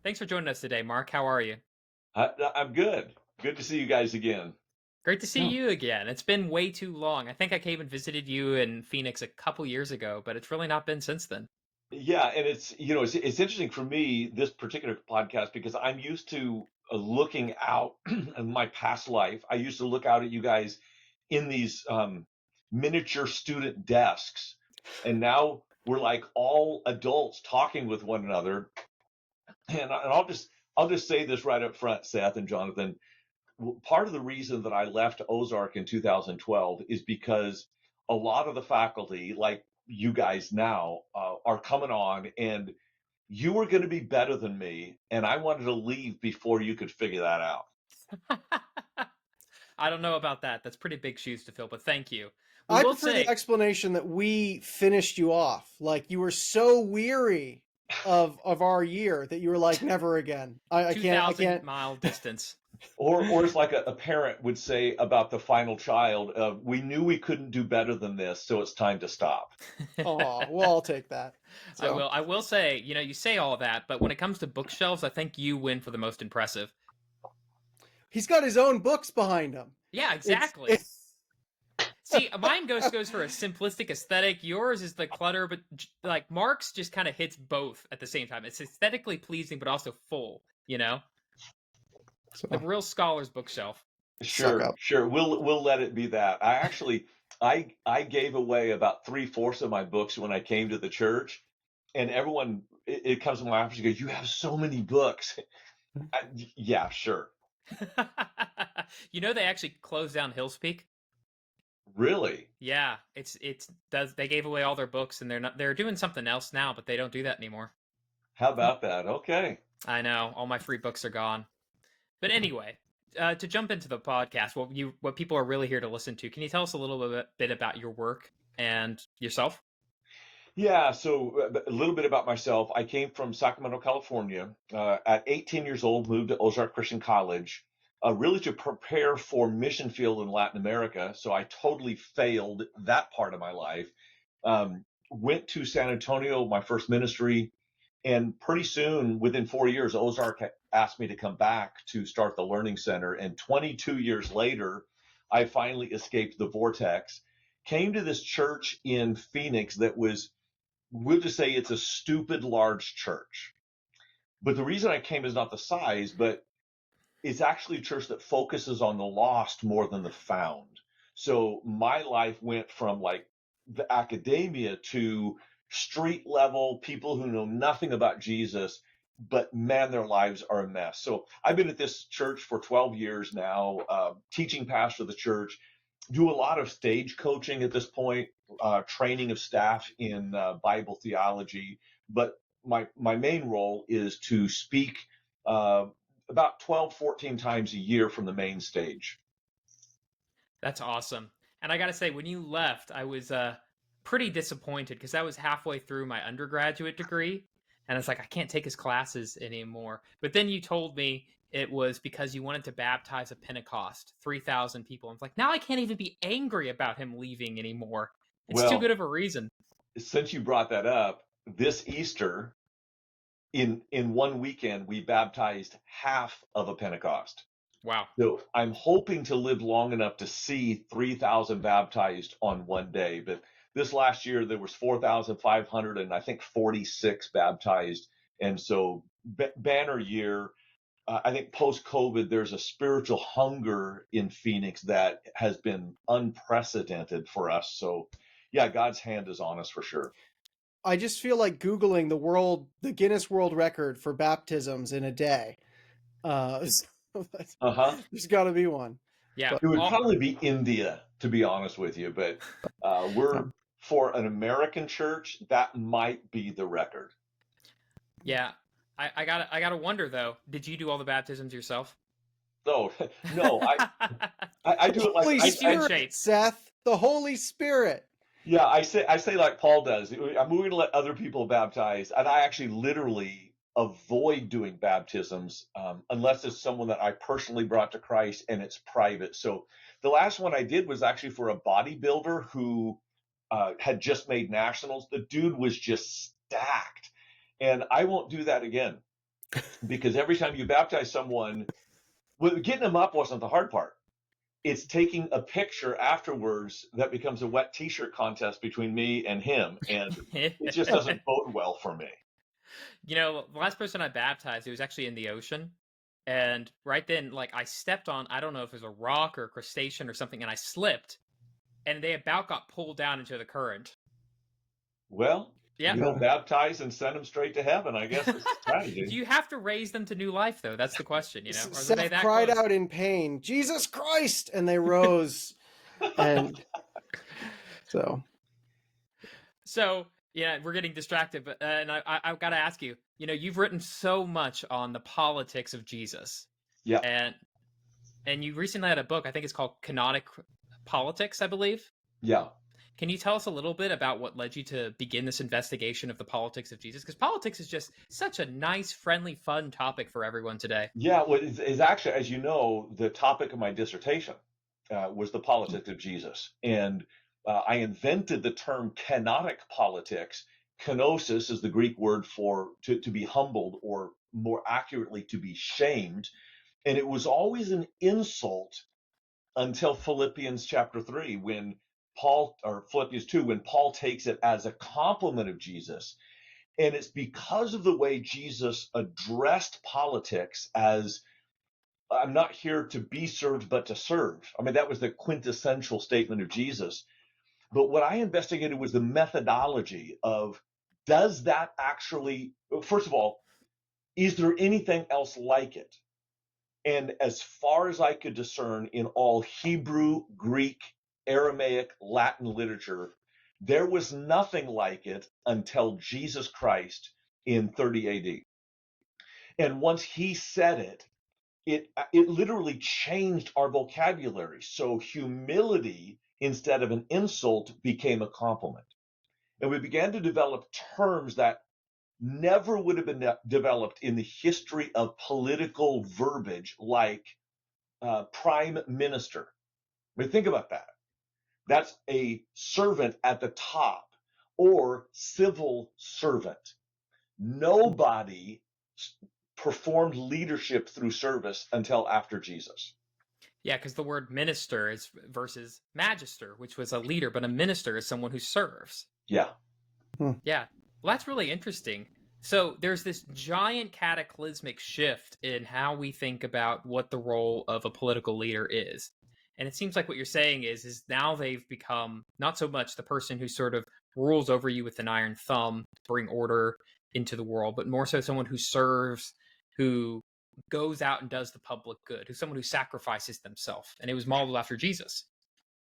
Thanks for joining us today, Mark. How are you? I'm good. Good to see you guys again. Great to see Yeah. you again. It's been way too long. I think I came and visited you in Phoenix a couple years ago, but it's really not been since then. Yeah, and it's interesting for me this particular podcast because I'm used to looking out in my past life. I used to look out at you guys in these miniature student desks, and now we're like all adults talking with one another. And I'll just say this right up front, Seth and Jonathan. Part of the reason that I left Ozark in 2012 is because a lot of the faculty, like you guys now, are coming on, and you were going to be better than me, and I wanted to leave before you could figure that out. I don't know about that. That's pretty big shoes to fill, but thank you. We I will prefer the say, explanation that we finished you off. Like you were so weary of our year that you were like, never again. I can't. I 2,000 can't. mile distance. Or it's like a parent would say about the final child, we knew we couldn't do better than this, so it's time to stop. Oh, well, I'll take that. I So will. I will say, you say all that, but when it comes to bookshelves, I think you win for the most impressive. he's got his own books behind him. Yeah, It's exactly. See, mine goes for a simplistic aesthetic. Yours is the clutter, but like Mark's just kind of hits both at the same time. It's aesthetically pleasing, but also full. The so real scholar's bookshelf. suck Sure, up. sure. We'll let it be that. I gave away about three-fourths of my books when I came to the church, and everyone it comes to my office and goes, "You have so many books." Yeah, sure. They actually closed down Hills Peak. Really? Yeah, it's does they gave away all their books and they're doing something else now, but they don't do that anymore. How about that? Okay. I know all my free books are gone. But anyway, to jump into the podcast, what people are really here to listen to, can you tell us a little bit about your work and yourself? Yeah, so a little bit about myself. I came from Sacramento, California. At 18 years old, moved to Ozark Christian College, really to prepare for mission field in Latin America. So I totally failed that part of my life. Went to San Antonio, my first ministry, and pretty soon, within 4 years, Ozark asked me to come back to start the Learning Center. And 22 years later, I finally escaped the vortex, came to this church in Phoenix that was, we'll just say it's a stupid large church. But the reason I came is not the size, but it's actually a church that focuses on the lost more than the found. So my life went from like the academia to street level people who know nothing about Jesus, but man, their lives are a mess. So I've been at this church for 12 years now, teaching pastor of the church, do a lot of stage coaching at this point, training of staff in Bible theology. But my main role is to speak uh, about 12, 14 times a year from the main stage. That's awesome. And I got to say, when you left, I was pretty disappointed because I was halfway through my undergraduate degree. And it's like, I can't take his classes anymore. But then you told me it was because you wanted to baptize a Pentecost, 3,000 people. I'm like, now I can't even be angry about him leaving anymore. It's too Well, good of a reason. since you brought that up, this Easter, in one weekend, we baptized half of a Pentecost. Wow. So I'm hoping to live long enough to see 3,000 baptized on one day. But this last year there was 4,500 and I think 46 baptized. And so banner year. I think post COVID, there's a spiritual hunger in Phoenix that has been unprecedented for us. So yeah, God's hand is on us for sure. I just feel like Googling the Guinness World Record for baptisms in a day. So Uh-huh. there's got to be one. Yeah. But It would probably be India, to be honest with you, but we're um, for an American church, that might be the record. Yeah. I gotta wonder though, did you do all the baptisms yourself? So no, I do the it like Holy Keeps you in Spirit, shape. Seth. The Holy Spirit. yeah, I say like Paul does. I'm going to let other people baptize, and I actually literally avoid doing baptisms unless it's someone that I personally brought to Christ and it's private. So the last one I did was actually for a bodybuilder who had just made nationals. The dude was just stacked, and I won't do that again. because every time you baptize someone, well, getting them up wasn't the hard part. It's taking a picture afterwards that becomes a wet t-shirt contest between me and him, and it just doesn't bode well for me. You know, the last person I baptized, it was actually in the ocean. And right then, like, I stepped on, I don't know if it was a rock or a crustacean or something, and I slipped, and they about got pulled down into the current. Well, Yeah. you don't baptize and send them straight to heaven, I guess is the strategy. Do you have to raise them to new life, though? That's the question, you know? Or are Seth they that cried close? out in pain, Jesus Christ! And they rose. And So, yeah, we're getting distracted, but and I've got to ask you, you know, you've written so much on the politics of Jesus. Yeah. And you recently had a book, I think it's called Canonic Politics, I believe. Yeah. Can you tell us a little bit about what led you to begin this investigation of the politics of Jesus? Because politics is just such a nice, friendly, fun topic for everyone today. Yeah, well, it's actually, as you know, the topic of my dissertation was the politics of Jesus. And I invented the term kenotic politics. Kenosis is the Greek word for to be humbled, or more accurately, to be shamed. And it was always an insult until Philippians chapter 3, when Philippians 2, when Paul takes it as a compliment of Jesus. And it's because of the way Jesus addressed politics as, I'm not here to be served, but to serve. I mean, that was the quintessential statement of Jesus. But what I investigated was the methodology of, does that actually, first of all, is there anything else like it? And as far as I could discern in all Hebrew, Greek, Aramaic, Latin literature, there was nothing like it until Jesus Christ in 30 AD. And once he said it, it literally changed our vocabulary. So humility, instead of an insult, became a compliment. And we began to develop terms that never would have been developed in the history of political verbiage, like prime minister. I mean, think about that. That's a servant at the top, or civil servant. Nobody performed leadership through service until after Jesus. Yeah, because the word minister is versus magister, which was a leader, but a minister is someone who serves. Yeah. Yeah. Well, that's really interesting. So there's this giant cataclysmic shift in how we think about what the role of a political leader is. And it seems like what you're saying is now they've become not so much the person who sort of rules over you with an iron thumb to bring order into the world, but more so someone who serves, who goes out and does the public good, who's someone who sacrifices themselves. And it was modeled after Jesus.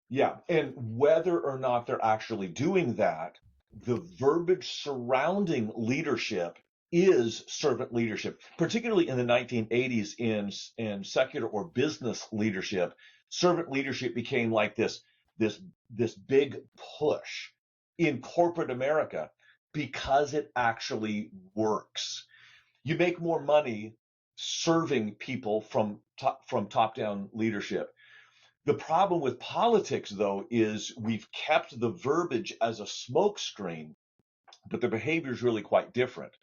Yeah. And whether or not they're actually doing that, the verbiage surrounding leadership is servant leadership, particularly in the 1980s in secular or business leadership. Servant leadership became like this big push in corporate America because it actually works. You make more money serving people from top-down leadership. The problem with politics, though, is we've kept the verbiage as a smokescreen, but the behavior is really quite different.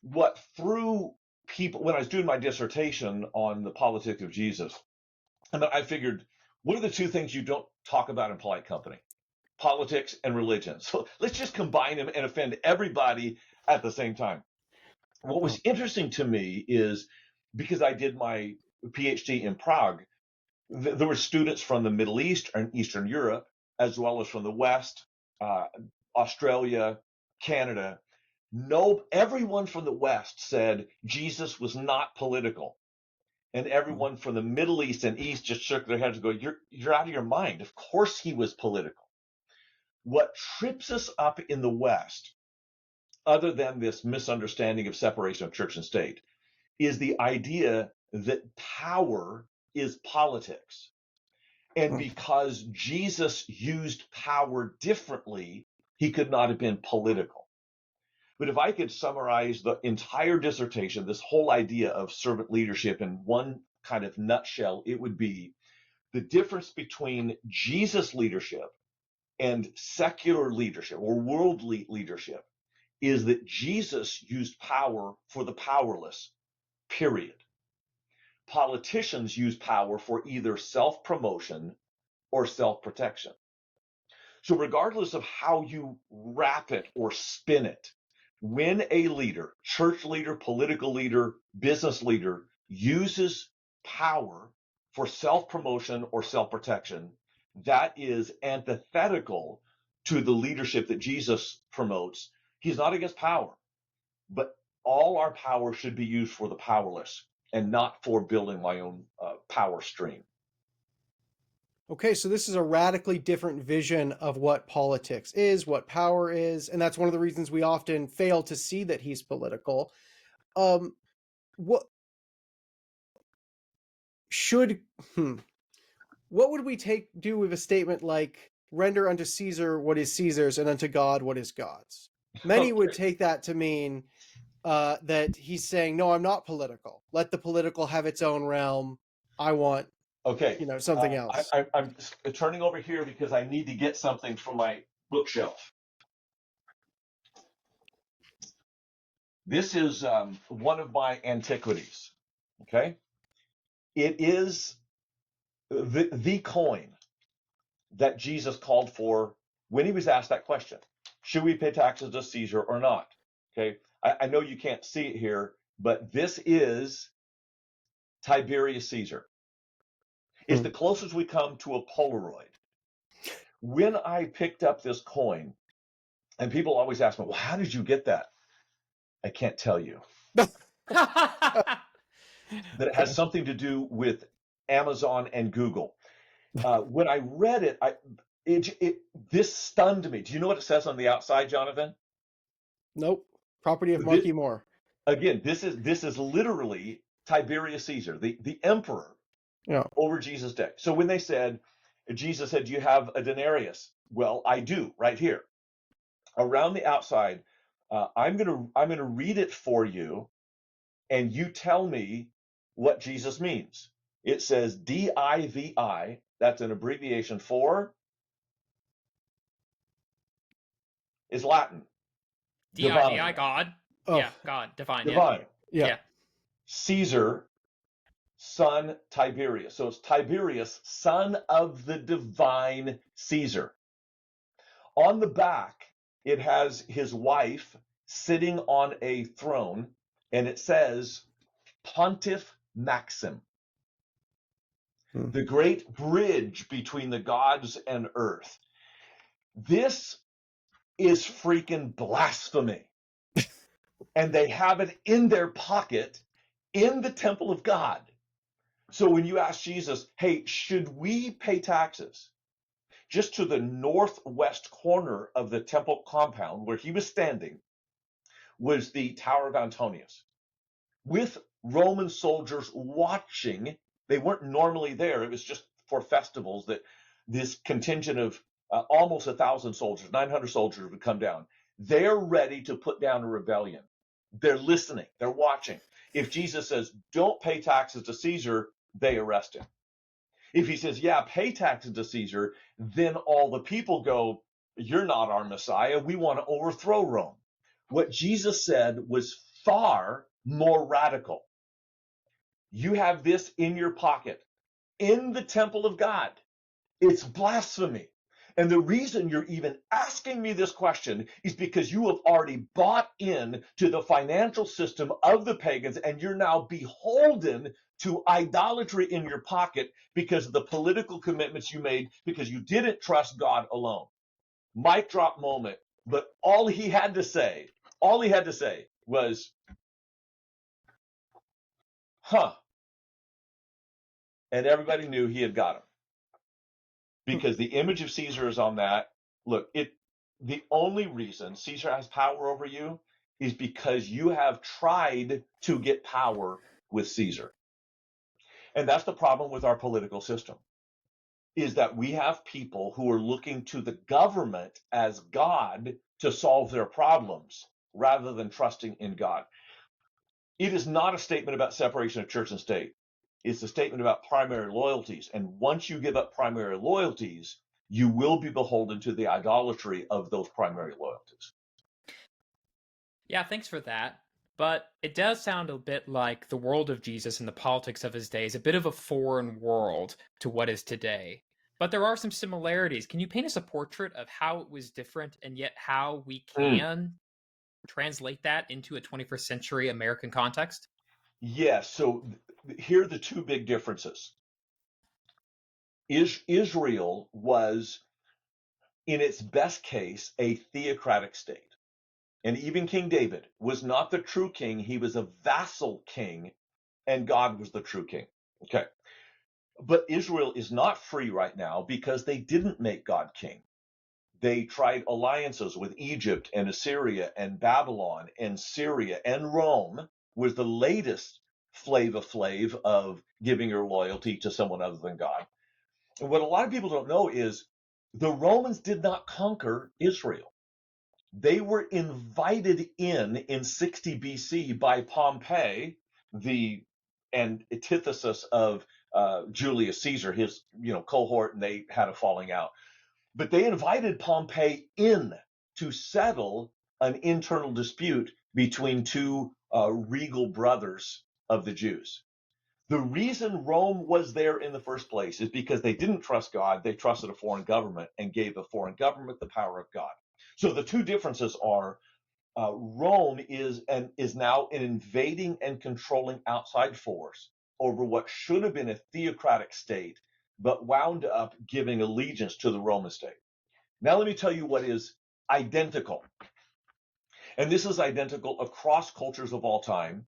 What threw people, when I was doing my dissertation on the politics of Jesus, and I figured, what are the two things you don't talk about in polite company? Politics and religion. So let's just combine them and offend everybody at the same time. What was interesting to me is, because I did my PhD in Prague, there were students from the Middle East and Eastern Europe, as well as from the West, Australia, Canada. Everyone from the West said Jesus was not political. And everyone from the Middle East and East just shook their heads and go, you're out of your mind. Of course he was political. What trips us up in the West, other than this misunderstanding of separation of church and state, is the idea that power is politics. And because Jesus used power differently, he could not have been political. But if I could summarize the entire dissertation, this whole idea of servant leadership in one kind of nutshell, it would be the difference between Jesus leadership and secular leadership or worldly leadership is that Jesus used power for the powerless, period. Politicians use power for either self-promotion or self-protection. So regardless of how you wrap it or spin it, when a leader, church leader, political leader, business leader, uses power for self-promotion or self-protection, that is antithetical to the leadership that Jesus promotes. He's not against power, but all our power should be used for the powerless and not for building my own power stream. Okay, so this is a radically different vision of what politics is, what power is, and that's one of the reasons we often fail to see that he's political. What should what would we do with a statement like "Render unto Caesar what is Caesar's, and unto God what is God's"? Many would take that to mean that he's saying, "No, I'm not political. Let the political have its own realm. I want." Okay. Something else. I'm turning over here because I need to get something from my bookshelf. This is one of my antiquities. Okay. It is the coin that Jesus called for when he was asked that question. Should we pay taxes to Caesar or not? Okay. I know you can't see it here, but this is Tiberius Caesar. It's the closest we come to a Polaroid. When I picked up this coin, and people always ask me, well, how did you get that? I can't tell you. That it has something to do with Amazon and Google. When I read it, this stunned me. Do you know what it says on the outside, Jonathan? Nope. Property of Marky Moore. Again, this is literally Tiberius Caesar, the emperor, over Jesus' day. So when Jesus said, do you have a denarius? Well, I do, right here. Around the outside, I'm gonna read it for you, and you tell me what Jesus means. It says DIVI. That's an abbreviation for, is Latin. DIVI, God. Oh. Yeah, God, divine. Divine. Yeah. Caesar, son Tiberius. So it's Tiberius, son of the divine Caesar. On the back, it has his wife sitting on a throne, and it says Pontiff Maxim, the great bridge between the gods and earth. This is freaking blasphemy. And they have it in their pocket in the temple of God. So when you ask Jesus, hey, should we pay taxes? Just to the northwest corner of the temple compound where he was standing was the Tower of Antonius, with Roman soldiers watching. They weren't normally there. It was just for festivals that this contingent of almost 1,000 soldiers, 900 soldiers would come down. They're ready to put down a rebellion. They're listening. They're watching. If Jesus says, don't pay taxes to Caesar, they arrest him. If he says, yeah, pay taxes to Caesar, then all the people go, you're not our Messiah. We want to overthrow Rome. What Jesus said was far more radical. You have this in your pocket, in the temple of God. It's blasphemy. And the reason you're even asking me this question is because you have already bought in to the financial system of the pagans, and you're now beholden to idolatry in your pocket because of the political commitments you made, because you didn't trust God alone. Mic drop moment. But all he had to say was, huh. And everybody knew he had got him. Because the image of Caesar is on that. Look, the only reason Caesar has power over you is because you have tried to get power with Caesar. And that's the problem with our political system, is that we have people who are looking to the government as God to solve their problems rather than trusting in God. It is not a statement about separation of church and state. It's a statement about primary loyalties. And once you give up primary loyalties, you will be beholden to the idolatry of those primary loyalties. Yeah, thanks for that. But it does sound a bit like the world of Jesus and the politics of his days, a bit of a foreign world to what is today. But there are some similarities. Can you paint us a portrait of how it was different and yet how we Mm. can translate that into a 21st century American context? Yes. So here are the two big differences. Israel was, in its best case, a theocratic state. And even King David was not the true king. He was a vassal king, and God was the true king. Okay. But Israel is not free right now because they didn't make God king. They tried alliances with Egypt and Assyria and Babylon and Syria, and Rome was the latest Flava Flav of giving your loyalty to someone other than God. And what a lot of people don't know is the Romans did not conquer Israel. They were invited in 60 BC by Pompey, the antithesis of Julius Caesar, his cohort, and they had a falling out. But they invited Pompey in to settle an internal dispute between two regal brothers of the Jews. The reason Rome was there in the first place is because they didn't trust God, they trusted a foreign government and gave the foreign government the power of God. So the two differences are Rome is now an invading and controlling outside force over what should have been a theocratic state, but wound up giving allegiance to the Roman state. Now let me tell you what is identical. And this is identical across cultures of all time.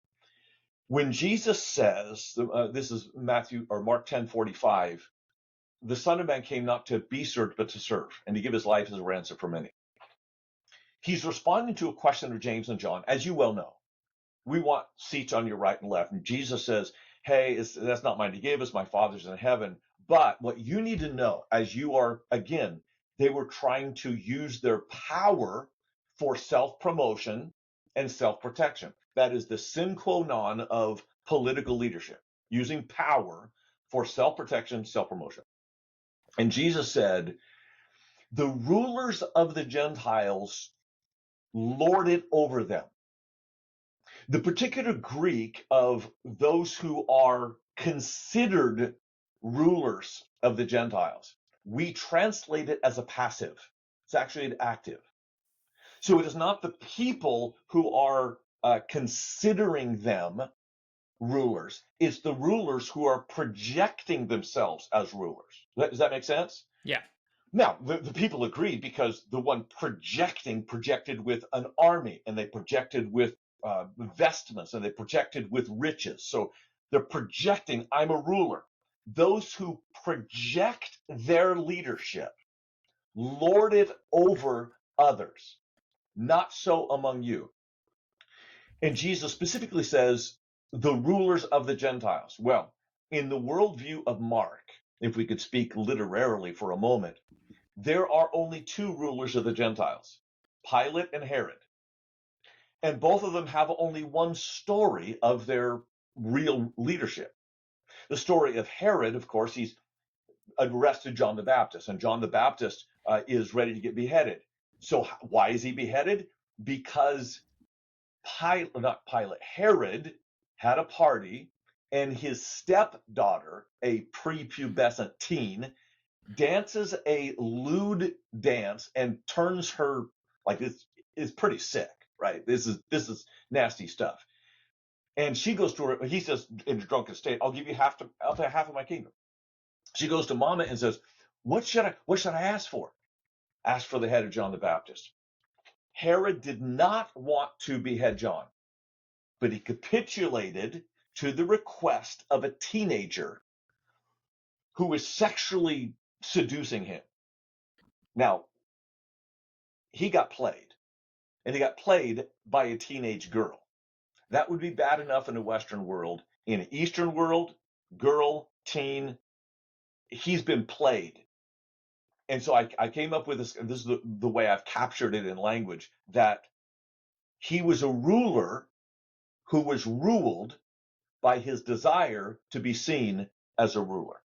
When Jesus says, this is Matthew or Mark 10:45, the Son of Man came not to be served, but to serve, and to give his life as a ransom for many. He's responding to a question of James and John, as you well know. We want seats on your right and left. And Jesus says, hey, that's not mine to give us. My Father's in heaven. But what you need to know, as you are, again, they were trying to use their power for self-promotion and self-protection. That is the sine qua non of political leadership, using power for self-protection, self-promotion. And Jesus said, the rulers of the Gentiles lord it over them. The particular Greek of those who are considered rulers of the Gentiles, we translate it as a passive. It's actually an active. So it is not the people who are considering them rulers. It's the rulers who are projecting themselves as rulers. Does that make sense? Yeah. Now, the people agreed because the one projected with an army, and they projected with vestments, and they projected with riches. So they're projecting, I'm a ruler. Those who project their leadership lord it over others, not so among you. And Jesus specifically says, the rulers of the Gentiles. Well, in the worldview of Mark, if we could speak literarily for a moment, there are only two rulers of the Gentiles, Pilate and Herod. And both of them have only one story of their real leadership. The story of Herod, of course, he's arrested John the Baptist, and John the Baptist is ready to get beheaded. So why is he beheaded? Because Herod had a party, and his stepdaughter, a prepubescent teen, dances a lewd dance and turns her like this is pretty sick, right? This is nasty stuff. And she goes to her. He says in a drunken state, "I'll give you half of my kingdom." She goes to Mama and says, "What should I ask for?" Ask for the head of John the Baptist. Herod did not want to behead John, but he capitulated to the request of a teenager who was sexually seducing him. Now, he got played, and he got played by a teenage girl. That would be bad enough in the Western world. In the Eastern world, girl, teen, he's been played. And so I came up with this, and this is the way I've captured it in language, that he was a ruler who was ruled by his desire to be seen as a ruler.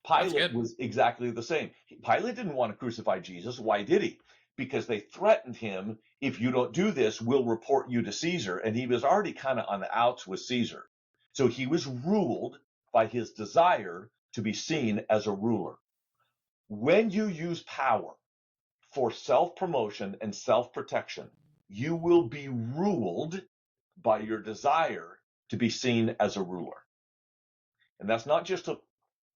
That's Pilate good. was exactly the same. Pilate didn't want to crucify Jesus. Why did he? because they threatened him, if you don't do this, we'll report you to Caesar. And he was already kind of on the outs with Caesar. So he was ruled by his desire to be seen as a ruler. When you use power for self-promotion and self-protection, you will be ruled by your desire to be seen as a ruler. And that's not just a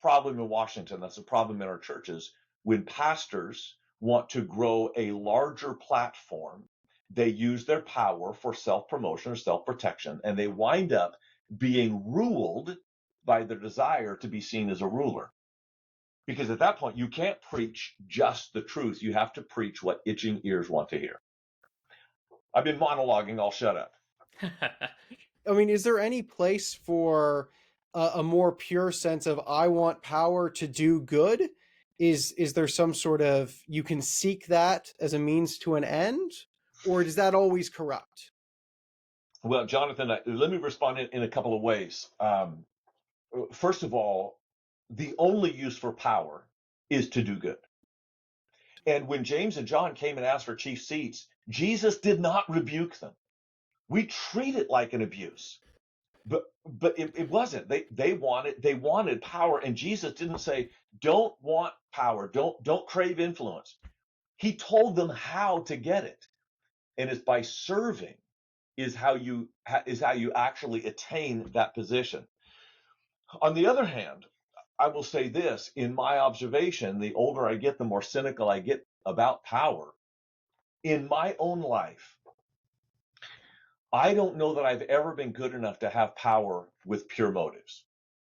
problem in Washington, that's a problem in our churches. When pastors want to grow a larger platform, they use their power for self-promotion or self-protection, and they wind up being ruled by their desire to be seen as a ruler. Because at that point, you can't preach just the truth. You have to preach what itching ears want to hear. I've been monologuing, I'll shut up. I mean, is there any place for a more pure sense of I want power to do good? Is there some sort of, you can seek that as a means to an end, or is that always corrupt? Well, Jonathan, let me respond in a couple of ways. First of all, the only use for power is to do good. And when James and John came and asked for chief seats, Jesus did not rebuke them. We treat it like an abuse, but it wasn't. They wanted power, and Jesus didn't say, don't want power, don't crave influence. He told them how to get it, and it's by serving is how you actually attain that position. On the other hand, I will say this, in my observation, the older I get, the more cynical I get about power. In my own life, I don't know that I've ever been good enough to have power with pure motives,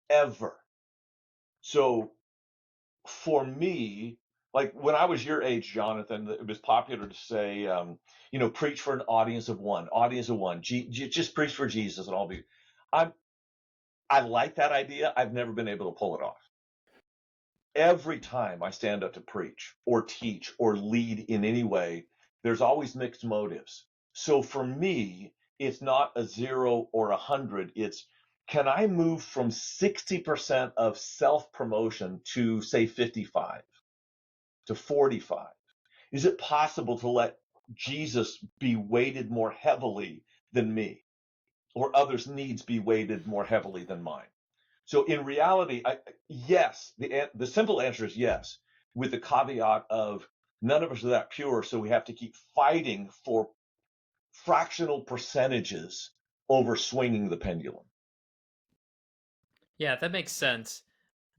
ever. So for me, like when I was your age, Jonathan, it was popular to say, preach for an audience of one, just preach for Jesus and I'll be. I like that idea. I've never been able to pull it off. Every time I stand up to preach or teach or lead in any way, there's always mixed motives. So for me, it's not a 0 or 100. It's, can I move from 60% of self-promotion to, say, 55 to 45? Is it possible to let Jesus be weighted more heavily than me, or others' needs be weighted more heavily than mine? So in reality, yes, the simple answer is yes, with the caveat of none of us are that pure, so we have to keep fighting for fractional percentages over swinging the pendulum. Yeah, that makes sense.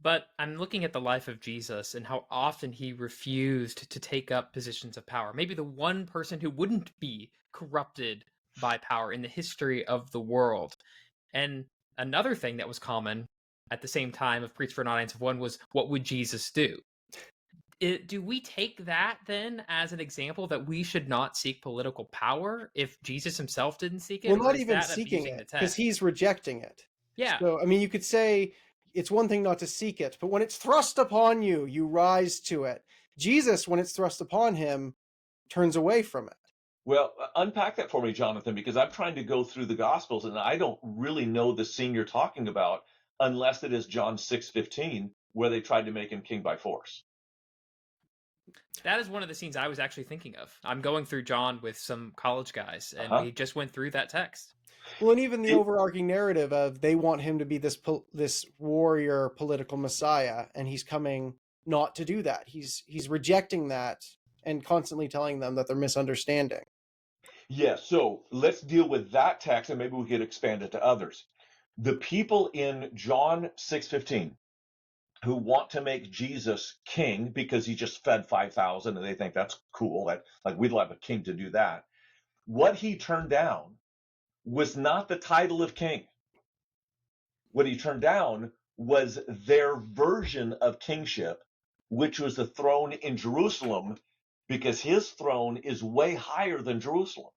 But I'm looking at the life of Jesus and how often he refused to take up positions of power. Maybe the one person who wouldn't be corrupted by power in the history of the world. And another thing that was common at the same time of Preach for an Audience of One was, what would Jesus do? Do we take that then as an example that we should not seek political power if Jesus himself didn't seek it? Well, or not is even that seeking abusing it, the because text? he's rejecting it. Yeah. So, I mean, you could say it's one thing not to seek it, but when it's thrust upon you, you rise to it. Jesus, when it's thrust upon him, turns away from it. Well, unpack that for me, Jonathan, because I'm trying to go through the Gospels and I don't really know the scene you're talking about unless it is John 6:15, where they tried to make him king by force. That is one of the scenes I was actually thinking of. I'm going through John with some college guys, and we just went through that text. Well, and even the overarching narrative of they want him to be this warrior political messiah, and he's coming not to do that. He's rejecting that and constantly telling them that they're misunderstanding. Yeah, so let's deal with that text and maybe we could expand it to others. The people in John 6:15 who want to make Jesus king because he just fed 5,000 and they think that's cool, that like we'd like a king to do that. What he turned down was not the title of king. What he turned down was their version of kingship, which was the throne in Jerusalem, because his throne is way higher than Jerusalem.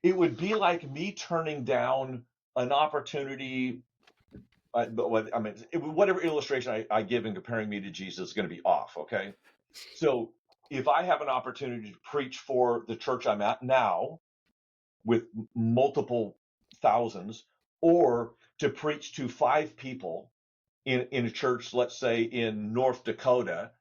It would be like me turning down an opportunity. Whatever illustration I give in comparing me to Jesus is going to be off, okay? So if I have an opportunity to preach for the church I'm at now with multiple thousands, or to preach to 5 people in a church, let's say in North Dakota,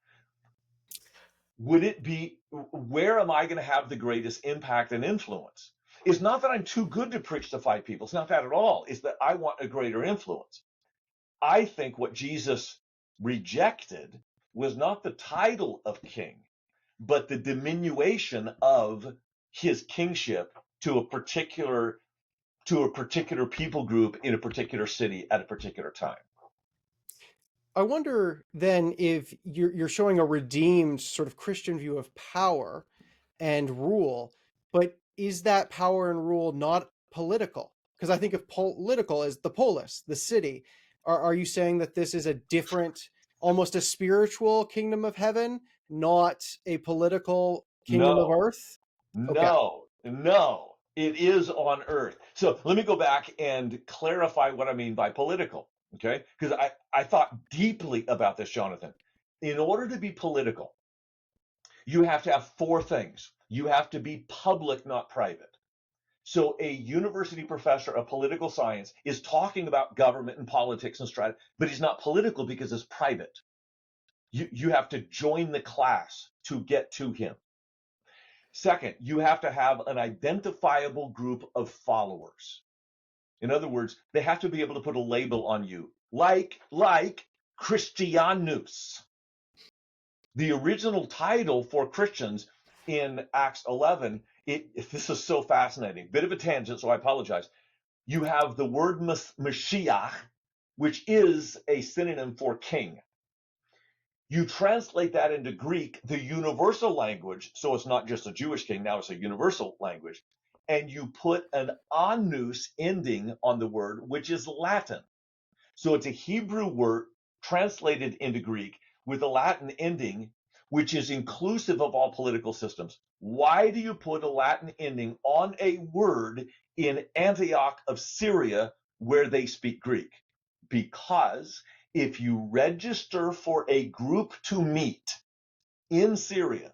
would it be, where am I going to have the greatest impact and influence? It's not that I'm too good to preach to 5 people. It's not that at all. It's that I want a greater influence. I think what Jesus rejected was not the title of king, but the diminution of his kingship to a particular people group in a particular city at a particular time. I wonder then if you're showing a redeemed sort of Christian view of power and rule, but is that power and rule not political? Because I think of political as the polis, the city. Are you saying that this is a different, almost a spiritual kingdom of heaven, not a political kingdom of No, earth? Okay. no, it is on earth. So let me go back and clarify what I mean by political, okay? Because I thought deeply about this, Jonathan. In order to be political, you have to have 4 things. You have to be public, not private. So a university professor of political science is talking about government and politics and strategy, but he's not political because it's private. You have to join the class to get to him. Second, you have to have an identifiable group of followers. In other words, they have to be able to put a label on you, like Christianus. The original title for Christians in Acts 11, this is so fascinating. Bit of a tangent, so I apologize. You have the word Mashiach, which is a synonym for king. You translate that into Greek, the universal language, so it's not just a Jewish king, now it's a universal language, and you put an anus ending on the word, which is Latin. So it's a Hebrew word translated into Greek with a Latin ending, which is inclusive of all political systems. Why do you put a Latin ending on a word in Antioch of Syria where they speak Greek? Because if you register for a group to meet in Syria,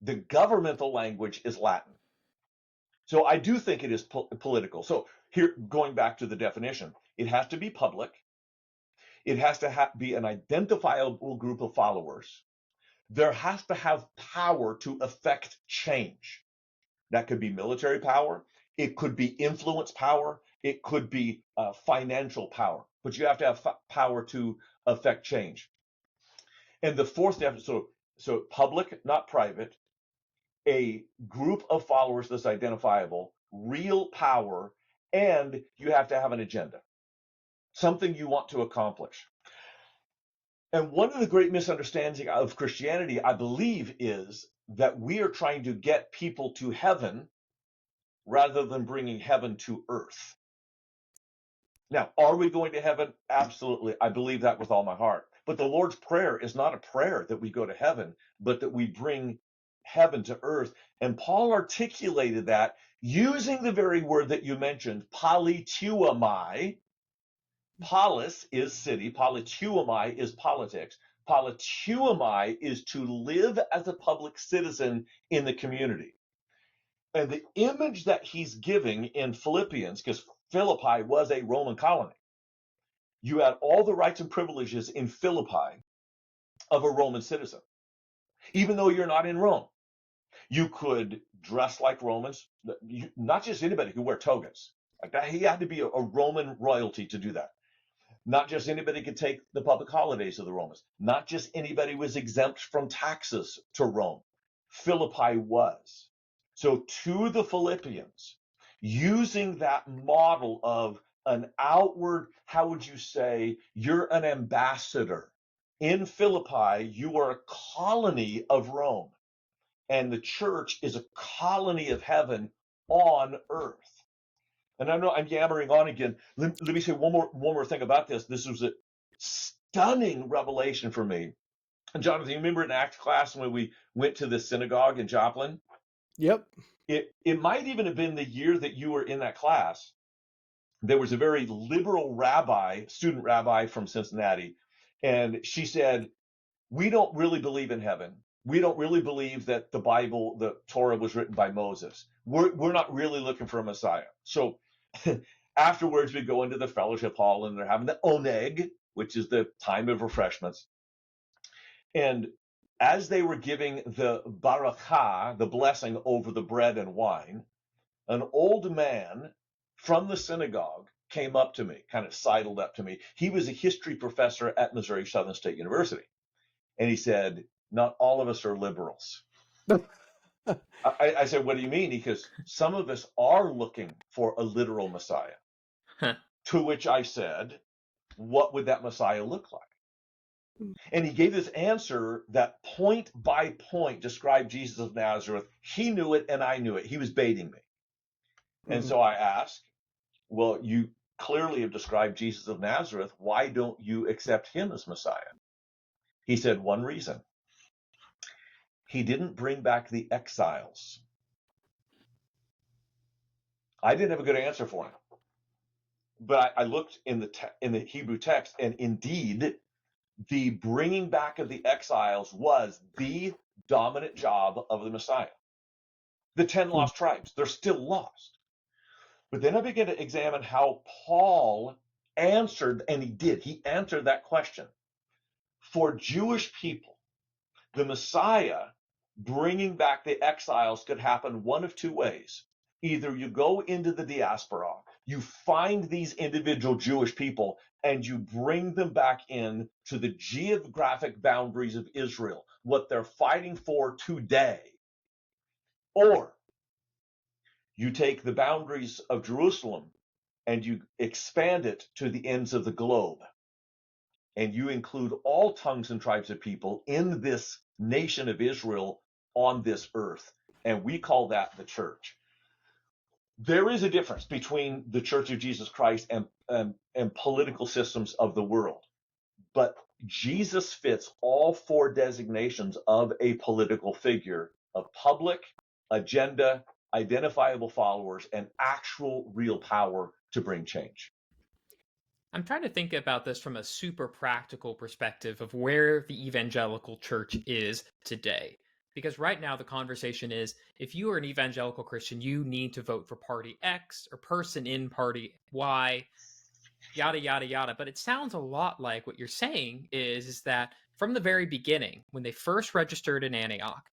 the governmental language is Latin. So I do think it is political. So here, going back to the definition, it has to be public. It has to be an identifiable group of followers. There has to have power to affect change. That could be military power. It could be influence power. It could be financial power. But you have to have power to affect change. And the 4th definition, so public, not private, a group of followers that's identifiable, real power, and you have to have an agenda, something you want to accomplish. And one of the great misunderstandings of Christianity, I believe, is that we are trying to get people to heaven rather than bringing heaven to earth. Now, are we going to heaven? Absolutely. I believe that with all my heart. But the Lord's Prayer is not a prayer that we go to heaven, but that we bring heaven to earth. And Paul articulated that using the very word that you mentioned, politeuomai. Polis is city, politeuomai is politics. Politeuomai is to live as a public citizen in the community. And the image that he's giving in Philippians, because Philippi was a Roman colony, you had all the rights and privileges in Philippi of a Roman citizen, even though you're not in Rome. You could dress like Romans, not just anybody could wear togas. Like that, he had to be a Roman royalty to do that. Not just anybody could take the public holidays of the Romans. Not just anybody was exempt from taxes to Rome. Philippi was. So to the Philippians, using that model of an outward, how would you say, you're an ambassador. In Philippi, you are a colony of Rome, and the church is a colony of heaven on earth. And I know I'm yammering on again. Let me say one more thing about this. This was a stunning revelation for me. And Jonathan, you remember in Acts class when we went to the synagogue in Joplin? Yep. It might even have been the year that you were in that class. There was a very liberal student rabbi from Cincinnati, and she said, we don't really believe in heaven. We don't really believe that the Bible, the Torah, was written by Moses. We're not really looking for a Messiah. So afterwards, we go into the fellowship hall, and they're having the oneg, which is the time of refreshments. And as they were giving the barakah, the blessing over the bread and wine, an old man from the synagogue came up to me, kind of sidled up to me. He was a history professor at Missouri Southern State University. And he said, not all of us are liberals. I said, what do you mean? He goes, some of us are looking for a literal Messiah. Huh. To which I said, what would that Messiah look like? And he gave this answer that point by point described Jesus of Nazareth. He knew it and I knew it. He was baiting me. And so I asked, well, you clearly have described Jesus of Nazareth. Why don't you accept him as Messiah? He said, one reason. He didn't bring back the exiles. I didn't have a good answer for him. But I looked in the Hebrew text, and indeed, the bringing back of the exiles was the dominant job of the Messiah. The 10 lost tribes, they're still lost. But then I began to examine how Paul answered, and he did. He answered that question. For Jewish people, the Messiah bringing back the exiles could happen one of two ways. Either you go into the diaspora, you find these individual Jewish people, and you bring them back in to the geographic boundaries of Israel, what they're fighting for today. Or you take the boundaries of Jerusalem and you expand it to the ends of the globe. And you include all tongues and tribes of people in this nation of Israel on this earth. And we call that the church. There is a difference between the Church of Jesus Christ and political systems of the world. But Jesus fits all four designations of a political figure of public, agenda, identifiable followers, and actual real power to bring change. I'm trying to think about this from a super practical perspective of where the evangelical church is today. Because right now the conversation is, if you are an evangelical Christian, you need to vote for party X or person in party Y, yada, yada, yada. But it sounds a lot like what you're saying is that from the very beginning, when they first registered in Antioch,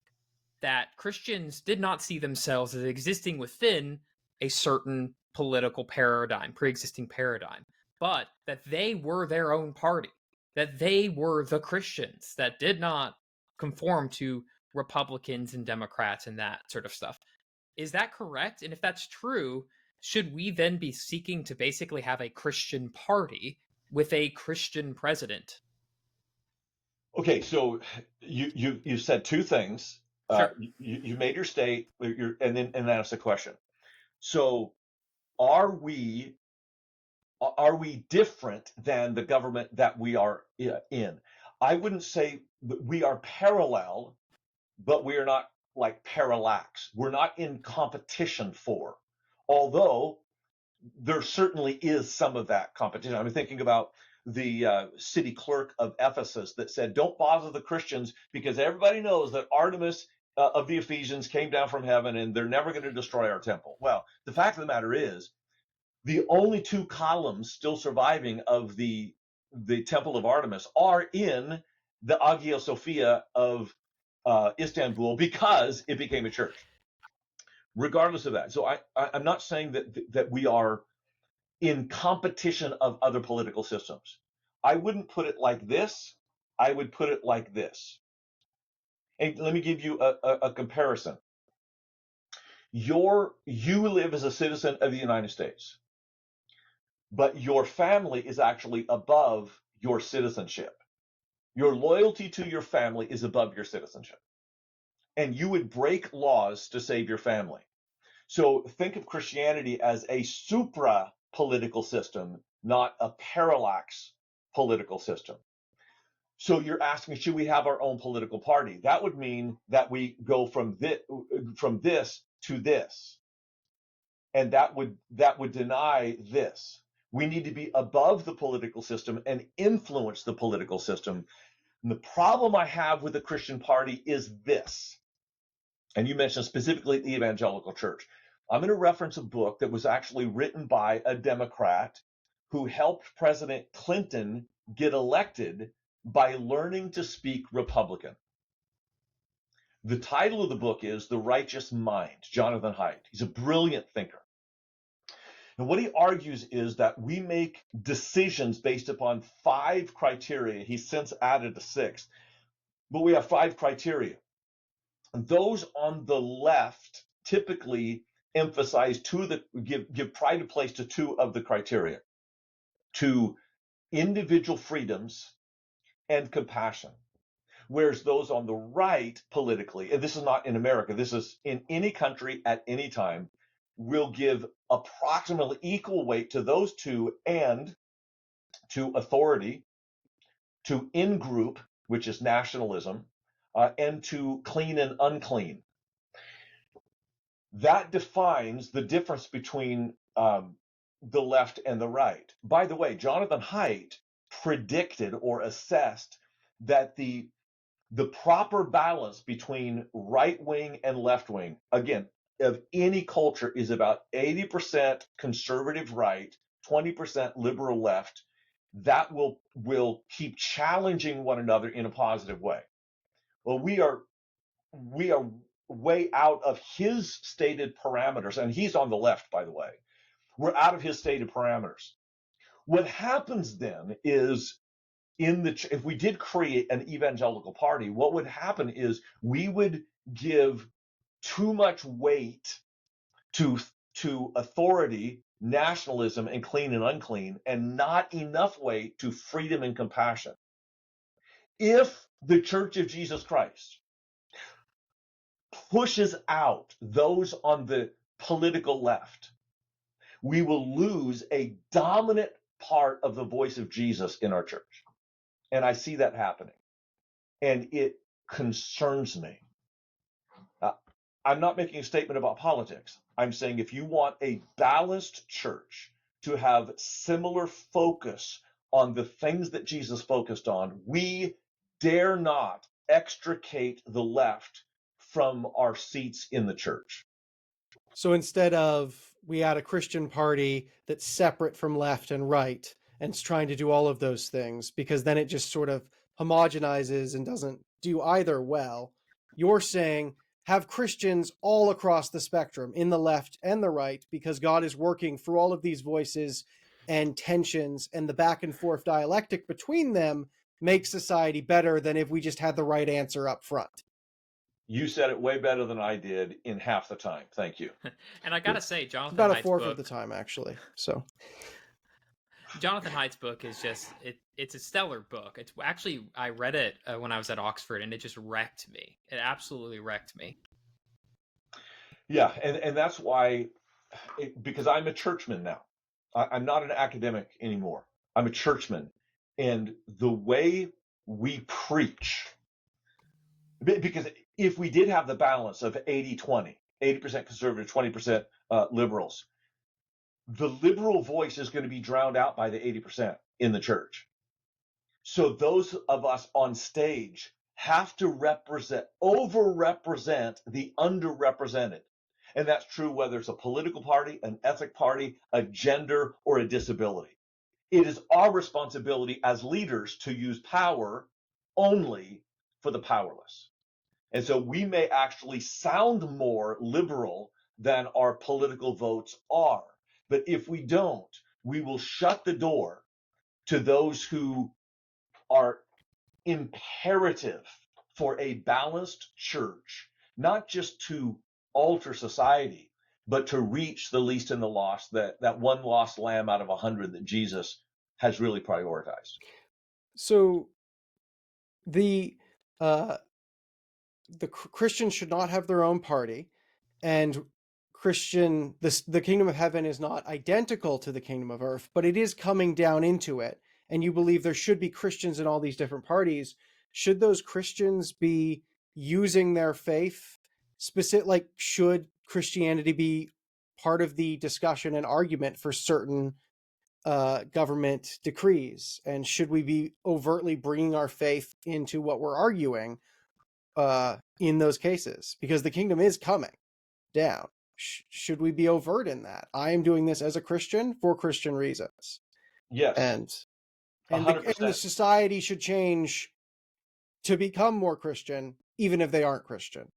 that Christians did not see themselves as existing within a certain political paradigm, pre-existing paradigm, but that they were their own party, that they were the Christians that did not conform to Republicans and Democrats and that sort of stuff. Is that correct? And if that's true, should we then be seeking to basically have a Christian party with a Christian president? Okay, so you said two things. Sure. You made your state, and then asked a question. So, are we different than the government that we are in? I wouldn't say that we are parallel, but we are not like parallax. We're not in competition for, although there certainly is some of that competition. I'm thinking about the city clerk of Ephesus that said, don't bother the Christians because everybody knows that Artemis of the Ephesians came down from heaven and they're never going to destroy our temple. Well, the fact of the matter is, the only two columns still surviving of the temple of Artemis are in the Hagia Sophia of Istanbul because it became a church. Regardless of that, so I'm not saying that we are in competition of other political systems. I wouldn't put it like this. I would put it like this. And let me give you a comparison. You live as a citizen of the United States, but your family is actually above your citizenship. Your loyalty to your family is above your citizenship. And you would break laws to save your family. So think of Christianity as a supra-political system, not a parallax political system. So you're asking, should we have our own political party? That would mean that we go from this to this. And that would deny this. We need to be above the political system and influence the political system. And the problem I have with the Christian party is this. And you mentioned specifically the evangelical church. I'm going to reference a book that was actually written by a Democrat who helped President Clinton get elected by learning to speak Republican. The title of the book is The Righteous Mind, Jonathan Haidt. He's a brilliant thinker. And what he argues is that we make decisions based upon 5 criteria. He's since added a 6th, but we have 5 criteria. And those on the left typically emphasize give pride of place to 2 of the criteria, to individual freedoms and compassion. Whereas those on the right politically, and this is not in America, this is in any country at any time, will give approximately equal weight to those 2 and to authority, to in-group, which is nationalism, and to clean and unclean. That defines the difference between the left and the right. By the way, Jonathan Haidt predicted or assessed that the proper balance between right wing and left wing, again, of any culture is about 80% conservative right, 20% liberal left. That will keep challenging one another in a positive way. Well, we are way out of his stated parameters, and he's on the left, by the way. We're out of his stated parameters. What happens then is, if we did create an evangelical party, what would happen is we would give too much weight to authority, nationalism, and clean and unclean, and not enough weight to freedom and compassion. If the Church of Jesus Christ pushes out those on the political left, we will lose a dominant part of the voice of Jesus in our church. And I see that happening. And it concerns me. I'm not making a statement about politics. I'm saying if you want a balanced church to have similar focus on the things that Jesus focused on, we dare not extricate the left from our seats in the church. So instead of we add a Christian party that's separate from left and right and it's trying to do all of those things, because then it just sort of homogenizes and doesn't do either well, you're saying have Christians all across the spectrum in the left and the right, because God is working through all of these voices and tensions, and the back and forth dialectic between them makes society better than if we just had the right answer up front. You said it way better than I did in half the time. Thank you. And I gotta say, Jonathan About a Haidt's fourth book, of the time, actually. So Jonathan Haidt's book is just it's a stellar book. It's actually, I read it when I was at Oxford, and it just wrecked me. It absolutely wrecked me. Yeah, and that's why, because I'm a churchman now. I'm not an academic anymore. I'm a churchman. And the way we preach, because if we did have the balance of 80-20, 80% conservative, 20% liberals, the liberal voice is going to be drowned out by the 80% in the church. So those of us on stage have to overrepresent the underrepresented. And that's true whether it's a political party, an ethnic party, a gender, or a disability. It is our responsibility as leaders to use power only for the powerless. And so we may actually sound more liberal than our political votes are. But if we don't, we will shut the door to those who are imperative for a balanced church, not just to alter society, but to reach the least and the lost, that one lost lamb out of 100 that Jesus has really prioritized. So the Christians should not have their own party, and the kingdom of heaven is not identical to the kingdom of earth, but it is coming down into it. And you believe there should be Christians in all these different parties. Should those Christians be using their faith should Christianity be part of the discussion and argument for certain government decrees? And should we be overtly bringing our faith into what we're arguing in those cases? Because the kingdom is coming down. Should we be overt in that? I am doing this as a Christian for Christian reasons. Yes. And the society should change to become more Christian, even if they aren't Christian.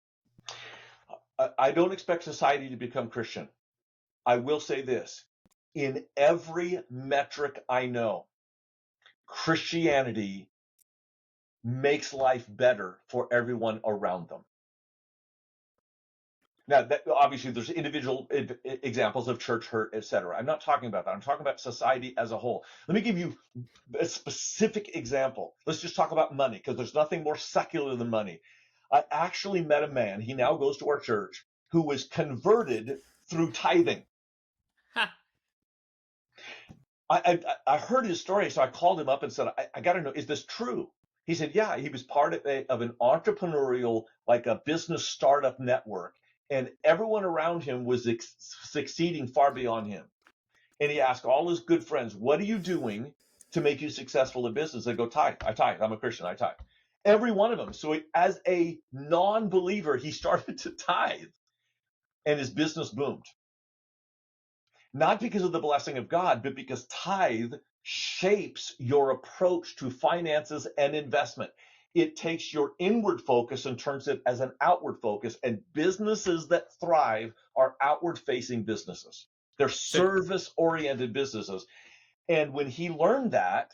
I don't expect society to become Christian. I will say this. In every metric I know, Christianity makes life better for everyone around them. Now, obviously, there's individual examples of church hurt, etc. I'm not talking about that. I'm talking about society as a whole. Let me give you a specific example. Let's just talk about money, because there's nothing more secular than money. I actually met a man, he now goes to our church, who was converted through tithing. Ha. I heard his story, so I called him up and said, I got to know, is this true? He said, yeah, he was part of an entrepreneurial, like a business startup network, and everyone around him was succeeding far beyond him. And he asked all his good friends, what are you doing to make you successful in business? They go, tithe. I tithe. I'm a Christian. I tithe. Every one of them. So as a non-believer, he started to tithe, and his business boomed. Not because of the blessing of God, but because tithe shapes your approach to finances and investment. It takes your inward focus and turns it as an outward focus. And businesses that thrive are outward-facing businesses. They're service-oriented businesses. And when he learned that,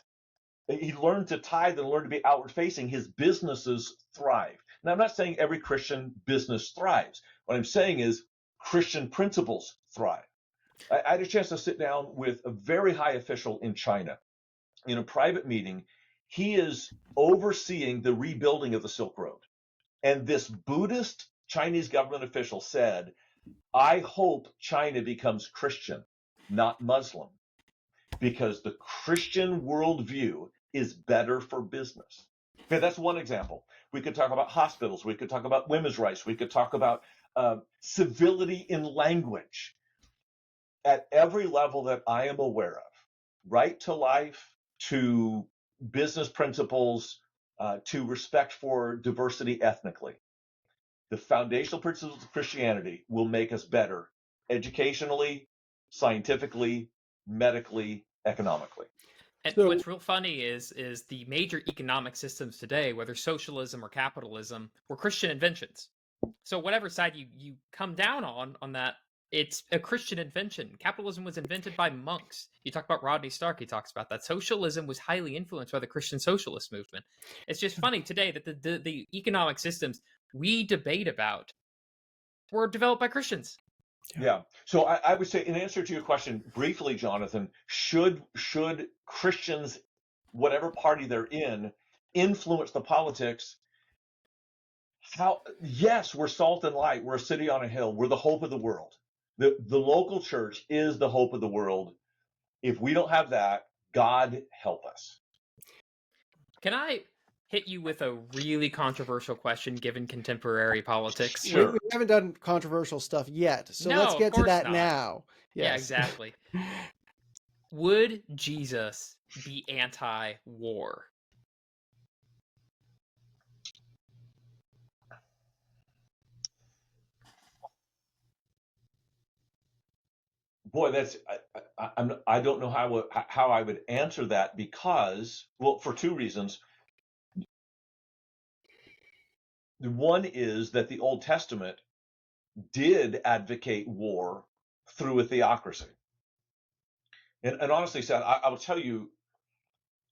he learned to tithe and learned to be outward-facing, his businesses thrived. Now, I'm not saying every Christian business thrives. What I'm saying is Christian principles thrive. I had a chance to sit down with a very high official in China in a private meeting. He is overseeing the rebuilding of the Silk Road. And this Buddhist Chinese government official said, I hope China becomes Christian, not Muslim, because the Christian worldview is better for business. Okay, that's one example. We could talk about hospitals. We could talk about women's rights. We could talk about civility in language. At every level that I am aware of, right to life, to business principles, to respect for diversity ethnically, the foundational principles of Christianity will make us better educationally, scientifically, medically, economically. And So- what's real funny is the major economic systems today, whether socialism or capitalism, were Christian inventions. So whatever side you come down on that, it's a Christian invention. Capitalism was invented by monks. You talk about Rodney Stark, he talks about that. Socialism was highly influenced by the Christian socialist movement. It's just funny today that the economic systems we debate about were developed by Christians. Yeah. So I would say, in answer to your question, briefly, Jonathan, should Christians, whatever party they're in, influence the politics? Yes, we're salt and light. We're a city on a hill. We're the hope of the world. The local church is the hope of the world. If we don't have that, God help us. Can I hit you with a really controversial question given contemporary politics? Sure. We haven't done controversial stuff yet, so No, let's of get to course that not. now. Yeah, Yes. exactly. Would Jesus be anti-war? Boy, I don't know how I would answer that, because, well, for two reasons. One is that the Old Testament did advocate war through a theocracy. And honestly said, I will tell you,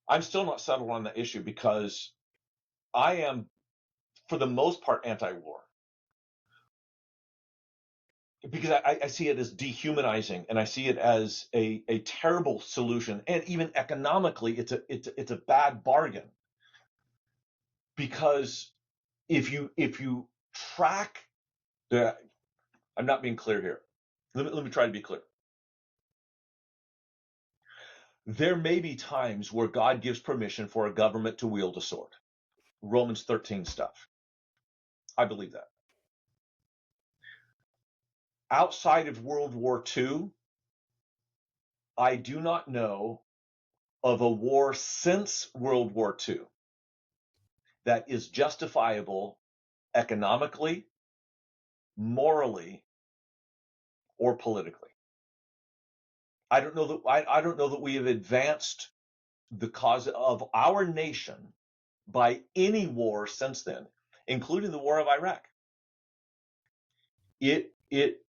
I'm still not settled on the issue, because I am, for the most part, anti-war. Because I see it as dehumanizing, and I see it as a terrible solution, and even economically, it's a bad bargain. Because if you track the, I'm not being clear here. Let me try to be clear. There may be times where God gives permission for a government to wield a sword. Romans 13 stuff. I believe that. Outside of World War II, I do not know of a war since World War II that is justifiable economically, morally, or politically. I don't know that we have advanced the cause of our nation by any war since then, including the war of Iraq. It it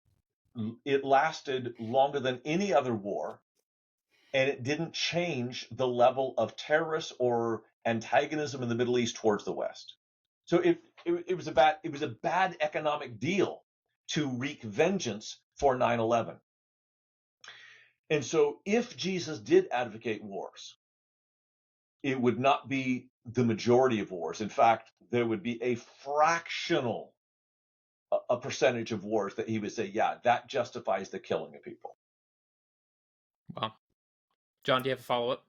it lasted longer than any other war, and it didn't change the level of terrorists or antagonism in the Middle East towards the West. So it was a bad economic deal to wreak vengeance for 9/11. And so if Jesus did advocate wars, it would not be the majority of wars. In fact, there would be a fractional a percentage of wars that he would say, yeah, that justifies the killing of people. Wow. John, do you have a follow-up?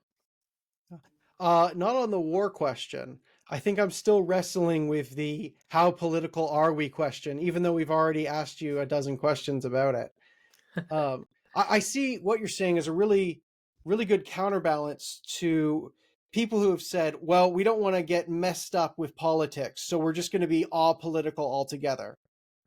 Not on the war question. I think I'm still wrestling with the how political are we question, even though we've already asked you a dozen questions about it. I see what you're saying as a really, really good counterbalance to people who have said, well, we don't want to get messed up with politics, so we're just going to be all political altogether,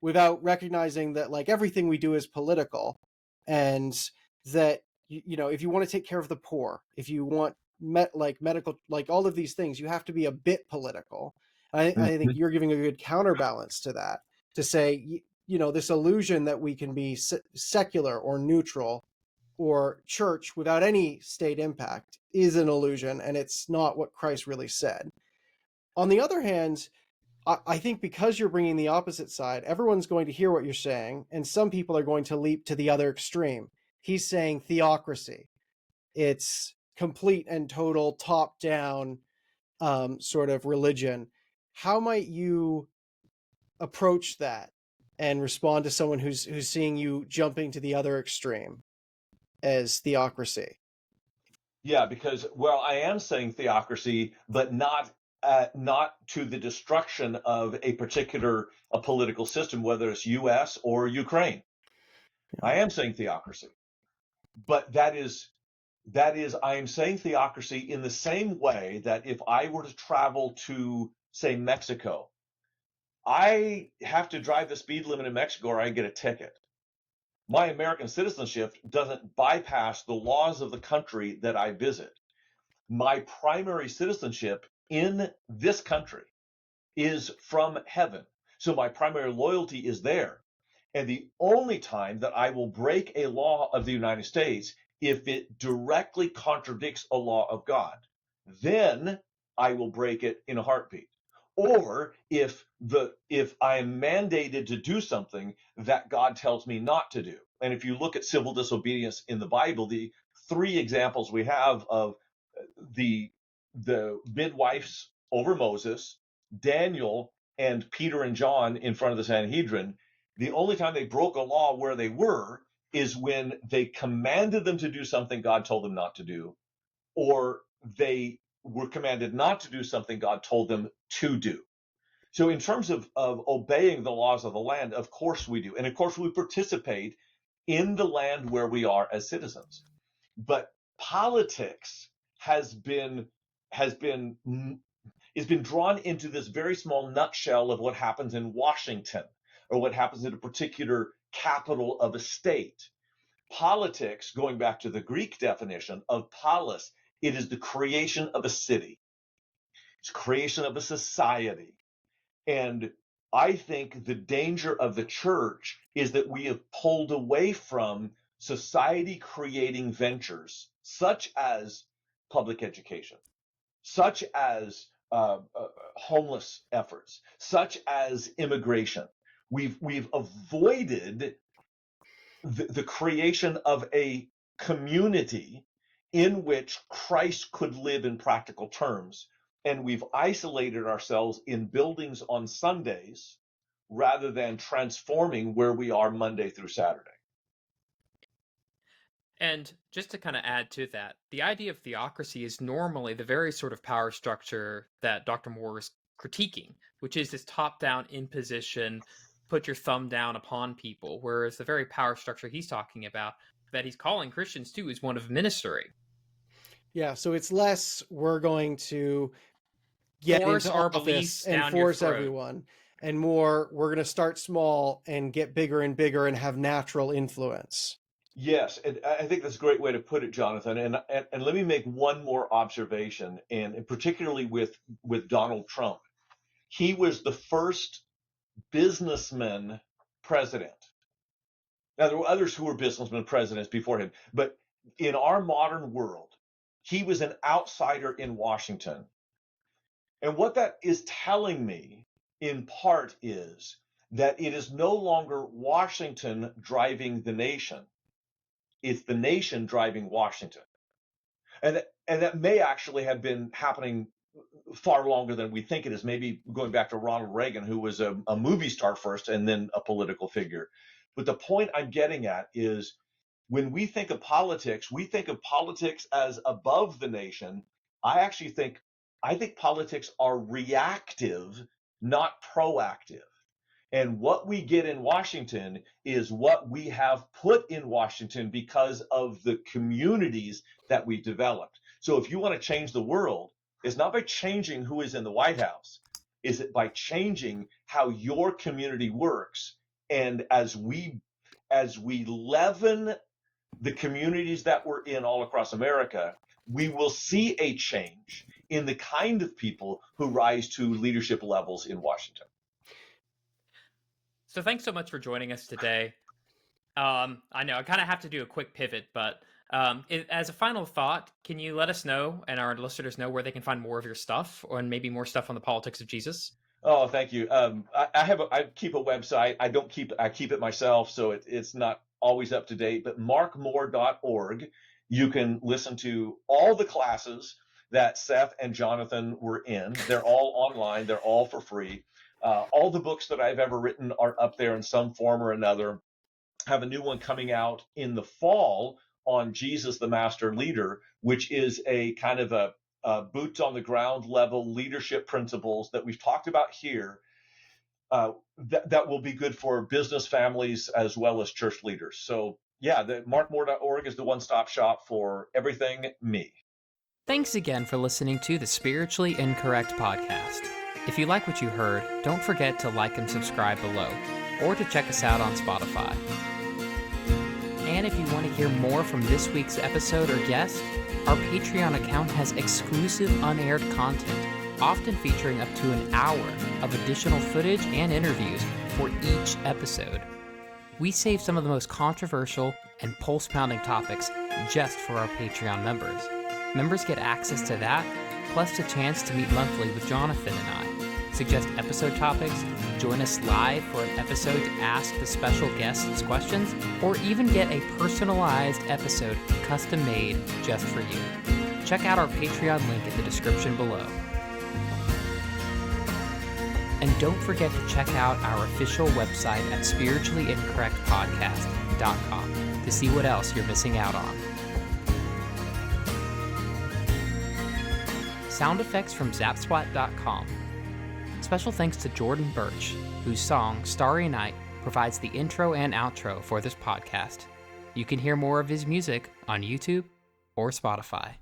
without recognizing that like everything we do is political, and that if you want to take care of the poor, if you want medical, like all of these things, you have to be a bit political. I think you're giving a good counterbalance to that, to say, this illusion that we can be secular or neutral or church without any state impact is an illusion, and it's not what Christ really said. On the other hand, I think because you're bringing the opposite side, everyone's going to hear what you're saying, and some people are going to leap to the other extreme. He's saying theocracy. It's complete and total top-down sort of religion. How might you approach that and respond to someone who's seeing you jumping to the other extreme as theocracy? Yeah, because, well, I am saying theocracy, but not to the destruction of a particular political system, whether it's U.S. or Ukraine. Yeah. I am saying theocracy, but that is I am saying theocracy in the same way that if I were to travel to, say, Mexico, I have to drive the speed limit in Mexico or I get a ticket. My American citizenship doesn't bypass the laws of the country that I visit. My primary citizenship in this country is from heaven. So my primary loyalty is there. And the only time that I will break a law of the United States if it directly contradicts a law of God, then I will break it in a heartbeat. Or if I am mandated to do something that God tells me not to do. And if you look at civil disobedience in the Bible, the three examples we have of the midwives over Moses, Daniel, and Peter and John in front of the Sanhedrin, the only time they broke a law where they were is when they commanded them to do something God told them not to do, or they were commanded not to do something God told them to do. So in terms of obeying the laws of the land, of course we do. And of course we participate in the land where we are as citizens. But politics has been drawn into this very small nutshell of what happens in Washington or what happens in a particular capital of a state. Politics, going back to the Greek definition of polis, it is the creation of a city. It's creation of a society. And I think the danger of the church is that we have pulled away from society creating ventures such as public education, such as homeless efforts, such as immigration. We've avoided the creation of a community in which Christ could live in practical terms. And we've isolated ourselves in buildings on Sundays rather than transforming where we are Monday through Saturday. And just to kind of add to that, the idea of theocracy is normally the very sort of power structure that Dr. Moore is critiquing, which is this top-down imposition, put your thumb down upon people, whereas the very power structure he's talking about, that he's calling Christians to, is one of ministry. Yeah, so it's less we're going to get Force into our office beliefs and down your force throat. everyone, and more we're going to start small and get bigger and bigger and have natural influence. Yes, and I think that's a great way to put it, Jonathan. And let me make one more observation, and particularly with Donald Trump. He was the first businessman president. Now, there were others who were businessmen presidents before him, but in our modern world, he was an outsider in Washington. And what that is telling me, in part, is that it is no longer Washington driving the nation. It's the nation driving Washington. And that may actually have been happening far longer than we think it is, maybe going back to Ronald Reagan, who was a movie star first and then a political figure. But the point I'm getting at is when we think of politics, we think of politics as above the nation. I think politics are reactive, not proactive. And what we get in Washington is what we have put in Washington because of the communities that we've developed. So if you want to change the world, it's not by changing who is in the White House. Is it by changing how your community works? And as we leaven the communities that we're in all across America, we will see a change in the kind of people who rise to leadership levels in Washington. So thanks so much for joining us today. I know I kind of have to do a quick pivot, but as a final thought, can you let us know and our listeners know where they can find more of your stuff and maybe more stuff on the politics of Jesus? Oh, thank you. I keep a website. I keep it myself, so it's not always up to date, but markmoore.org. You can listen to all the classes that Seth and Jonathan were in. They're all online. They're all for free. All the books that I've ever written are up there in some form or another. I have a new one coming out in the fall on Jesus, the Master Leader, which is a kind of a boots on the ground level leadership principles that we've talked about here that will be good for business families as well as church leaders. So yeah, the markmoore.org is the one-stop shop for everything me. Thanks again for listening to the Spiritually Incorrect podcast. If you like what you heard, don't forget to like and subscribe below, or to check us out on Spotify. And if you want to hear more from this week's episode or guest, our Patreon account has exclusive unaired content, often featuring up to an hour of additional footage and interviews for each episode. We save some of the most controversial and pulse-pounding topics just for our Patreon members. Members get access to that, plus the chance to meet monthly with Jonathan and I, suggest episode topics, join us live for an episode to ask the special guests questions, or even get a personalized episode custom-made just for you. Check out our Patreon link in the description below. And don't forget to check out our official website at spirituallyincorrectpodcast.com to see what else you're missing out on. Sound effects from Zapsplat.com. Special thanks to Jordan Birch, whose song Starry Night provides the intro and outro for this podcast. You can hear more of his music on YouTube or Spotify.